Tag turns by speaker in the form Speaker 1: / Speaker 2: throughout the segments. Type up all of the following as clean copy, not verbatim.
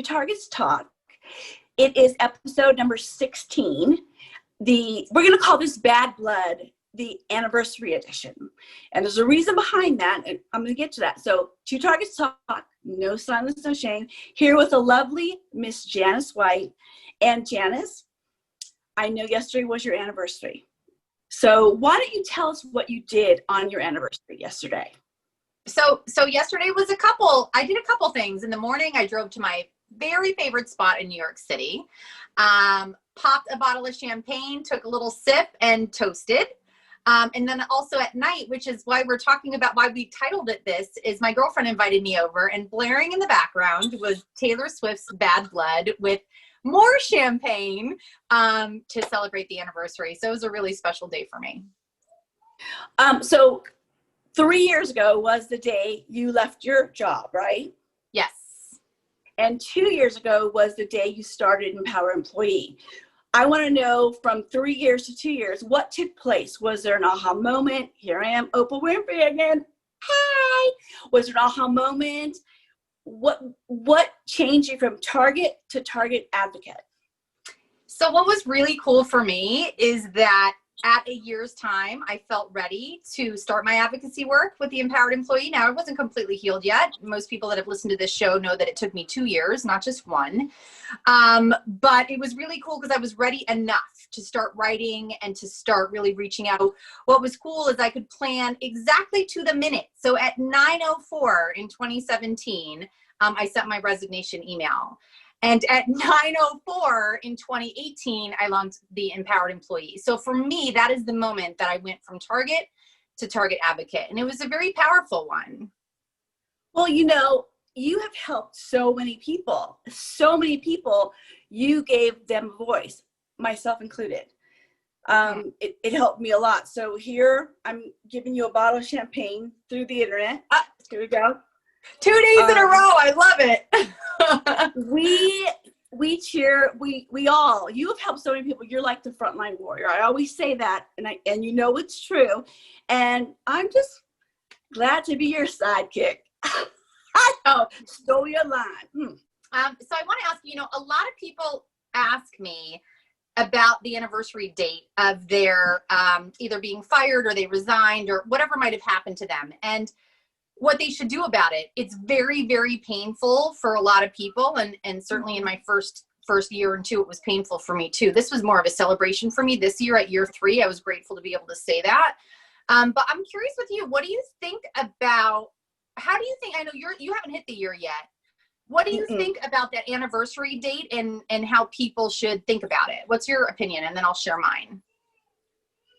Speaker 1: Targets Talk. It is episode number 16. We're going to call this Bad Blood the anniversary edition. And there's a reason behind that, and I'm going to get to that. So, Two Targets Talk, no silence, no shame, here with the lovely Miss Janice White. And Janice, I know yesterday was your anniversary. So why don't you tell us what you did on your anniversary yesterday?
Speaker 2: So yesterday was I did a couple things. In the morning, I drove to my very favorite spot in New York City, popped a bottle of champagne, took a little sip, and toasted. And then also at night, which is why we're talking about why we titled it this, is my girlfriend invited me over, and blaring in the background was Taylor Swift's Bad Blood with more champagne to celebrate the anniversary. So it was a really special day for me.
Speaker 1: So 3 years ago was the day you left your job, right?
Speaker 2: Yes.
Speaker 1: And 2 years ago was the day you started Empower Employee. I want to know, from 3 years to 2 years, what took place? Was there an aha moment? Here I am, Oprah Winfrey again. Hi. Was there an aha moment? What changed you from target to target advocate?
Speaker 2: So what was really cool for me is that at a year's time, I felt ready to start my advocacy work with the Empowered Employee. Now, I wasn't completely healed yet. Most people that have listened to this show know that it took me 2 years, not just one. But it was really cool because I was ready enough to start writing and to start really reaching out. What was cool is I could plan exactly to the minute. So at 9:04 in 2017, I sent my resignation email. And at 9:04 in 2018, I launched the Empowered Employee. So for me, that is the moment that I went from target to target advocate. And it was a very powerful one.
Speaker 1: Well, you have helped so many people. So many people, you gave them a voice, myself included. It helped me a lot. So here, I'm giving you a bottle of champagne through the internet. Here we go.
Speaker 2: 2 days in a row. I love it.
Speaker 1: We cheer, we all, you have helped so many people. You're like the frontline warrior. I always say that, and you know it's true. And I'm just glad to be your sidekick. I stole your line.
Speaker 2: So I want to ask you, a lot of people ask me about the anniversary date of their either being fired or they resigned or whatever might have happened to them. And what they should do about it. It's very, very painful for a lot of people. And certainly in my first year and two, it was painful for me too. This was more of a celebration for me this year at year 3. I was grateful to be able to say that. But I'm curious with you, what do you think about, how do you think, I know you haven't hit the year yet. What do you think about that anniversary date and how people should think about it? What's your opinion? And then I'll share mine.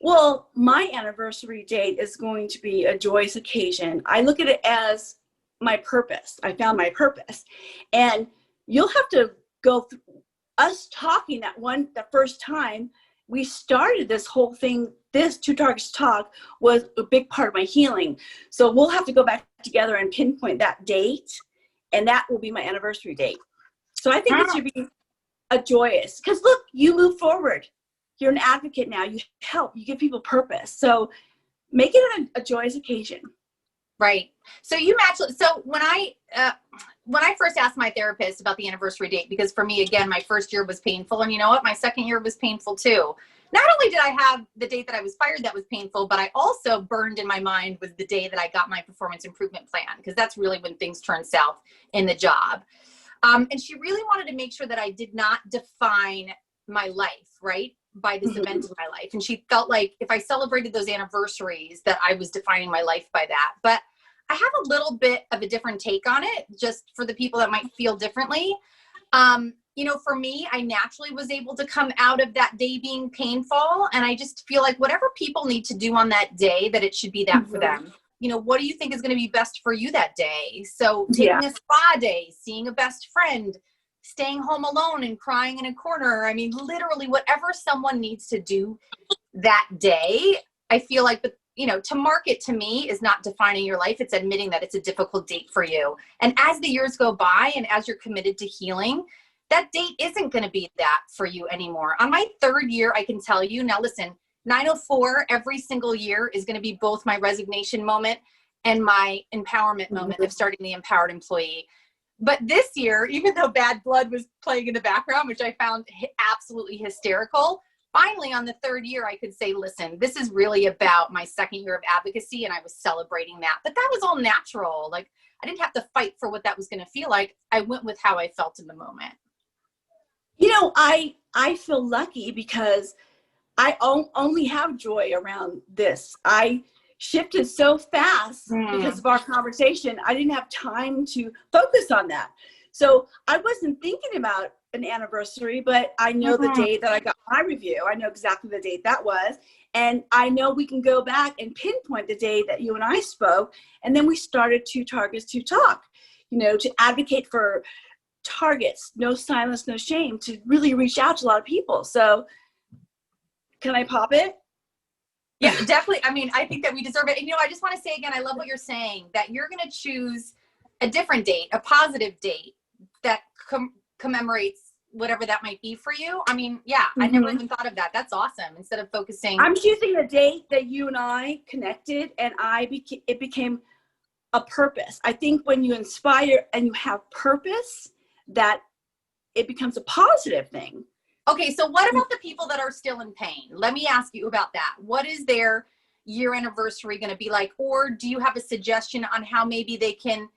Speaker 1: Well, my anniversary date is going to be a joyous occasion. I look at it as my purpose. I found my purpose. And you'll have to go through us talking the first time we started this whole thing. This Two Targets Talk was a big part of my healing. So we'll have to go back together and pinpoint that date. And that will be my anniversary date. So I think it should be a joyous, because look, you move forward. You're an advocate now. You help. You give people purpose. So make it a joyous occasion.
Speaker 2: Right. So you match. So when I first asked my therapist about the anniversary date, because for me, again, my first year was painful, and you know what? My second year was painful too. Not only did I have the date that I was fired that was painful, but I also burned in my mind was the day that I got my performance improvement plan, because that's really when things turn south in the job. And she really wanted to make sure that I did not define my life, right, by this event in my life. And she felt like if I celebrated those anniversaries that I was defining my life by that. But I have a little bit of a different take on it, just for the people that might feel differently. For me, I naturally was able to come out of that day being painful. And I just feel like whatever people need to do on that day, that it should be that for them. What do you think is going to be best for you that day? So taking a spa day, seeing a best friend, staying home alone and crying in a corner. I mean, literally whatever someone needs to do that day, I feel like, to market to me is not defining your life. It's admitting that it's a difficult date for you. And as the years go by and as you're committed to healing, that date isn't going to be that for you anymore. On my 3rd year, I can tell you, now listen, 9:04 every single year is going to be both my resignation moment and my empowerment moment of starting the Empowered Employee. But this year, even though bad blood was playing in the background, which I found absolutely hysterical, finally on the third year, I could say, listen, this is really about my second year of advocacy. And I was celebrating that. But that was all natural. Like, I didn't have to fight for what that was going to feel like. I went with how I felt in the moment.
Speaker 1: You know, I feel lucky because I only have joy around this. I shifted so fast because of our conversation. I didn't have time to focus on that. So I wasn't thinking about an anniversary, but I know the day that I got my review. I know exactly the date that was. And I know we can go back and pinpoint the day that you and I spoke. And then we started Two Targets to Talk, you know, to advocate for targets, no silence, no shame, to really reach out to a lot of people. So can I pop it?
Speaker 2: Yeah, definitely. I mean, I think that we deserve it. And, you know, I just want to say again, I love what you're saying, that you're going to choose a different date, a positive date that commemorates whatever that might be for you. I mean, yeah, I never even thought of that. That's awesome. Instead of focusing.
Speaker 1: I'm choosing the date that you and I connected, and it became a purpose. I think when you inspire and you have purpose, that it becomes a positive thing.
Speaker 2: Okay, so what about the people that are still in pain? Let me ask you about that. What is their year anniversary going to be like? Or do you have a suggestion on how maybe they can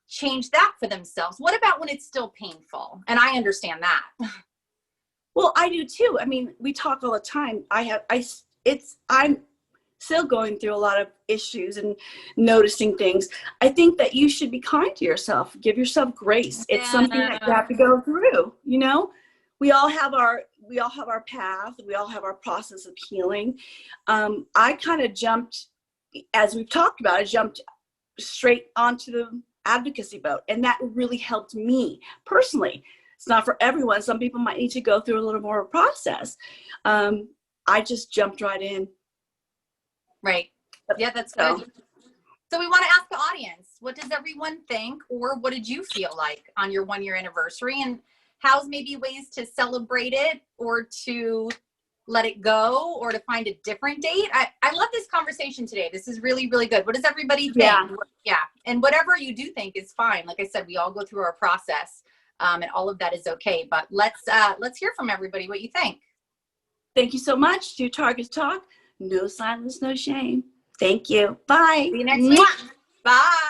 Speaker 2: change that for themselves? What about when it's still painful? And I understand that.
Speaker 1: Well, I do too. I mean, we talk all the time. I'm still going through a lot of issues and noticing things. I think that you should be kind to yourself. Give yourself grace. It's something that you have to go through, you know? We all have our path. We all have our process of healing. I kind of jumped, as we've talked about, I jumped straight onto the advocacy boat, and that really helped me personally. It's not for everyone. Some people might need to go through a little more of a process. I just jumped right in.
Speaker 2: Right. Yeah, that's good. So we want to ask the audience, what does everyone think, or what did you feel like on your 1 year anniversary? And how's maybe ways to celebrate it, or to let it go, or to find a different date? I love this conversation today. This is really, really good. What does everybody think? Yeah. And whatever you do think is fine. Like I said, we all go through our process, and all of that is okay. But let's hear from everybody what you think.
Speaker 1: Thank you so much. Two Targets Talk. No silence, no shame. Thank you. Bye.
Speaker 2: See you next week. Bye.